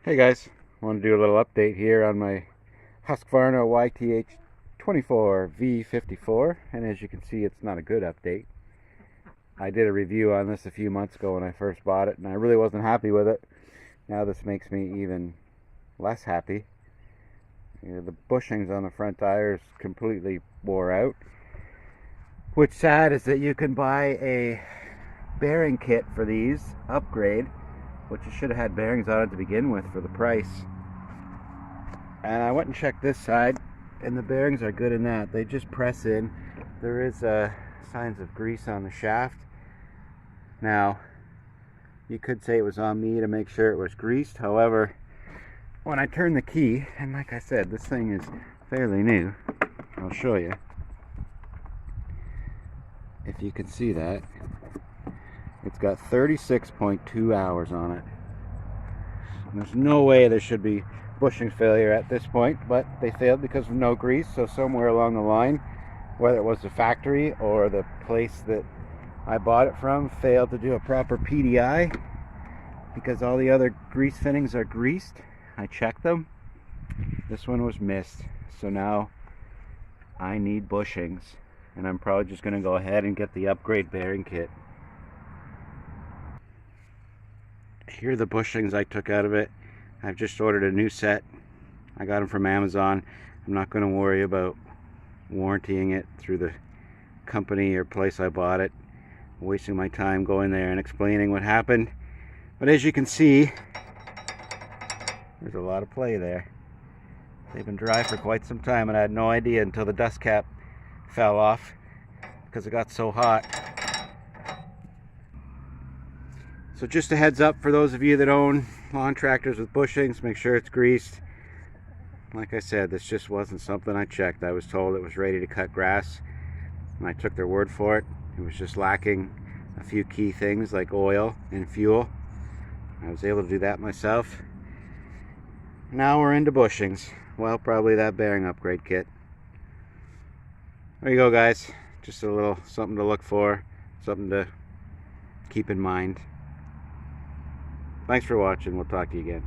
Hey guys, I want to do a little update here on my Husqvarna YTH24V54, and as you can see, it's not a good update. I did a review on this a few months ago when I first bought it, and I really wasn't happy with it. Now this makes me even less happy. The bushings on the front tires completely wore out. What's sad is that you can buy a bearing kit for these, upgrade, which you should have had bearings on it to begin with for the price. And I went and checked this side, and the bearings are good in that. They just press in. There is signs of grease on the shaft. Now, you could say it was on me to make sure it was greased. However, when I turn the key, and like I said, this thing is fairly new. I'll show you. If you can see that. It's got 36.2 hours on it. And there's no way there should be bushing failure at this point, but they failed because of no grease. So somewhere along the line, whether it was the factory or the place that I bought it from, failed to do a proper PDI because all the other grease fittings are greased. I checked them. This one was missed. So now I need bushings, and I'm probably just going to go ahead and get the upgrade bearing kit. Here are the bushings I took out of it. I've just ordered a new set. I got them from Amazon. I'm not going to worry about warrantying it through the company or place I bought it. I'm wasting my time going there and explaining what happened. But as you can see, there's a lot of play there. They've been dry for quite some time, and I had no idea until the dust cap fell off because it got so hot. So just a heads up for those of you that own lawn tractors with bushings, make sure it's greased. Like I said, this just wasn't something I checked. I was told it was ready to cut grass, and I took their word for it. It was just lacking a few key things like oil and fuel. I was able to do that myself. Now we're into bushings. Well, probably that bearing upgrade kit. There you go, guys. Just a little something to look for, something to keep in mind. Thanks for watching. We'll talk to you again.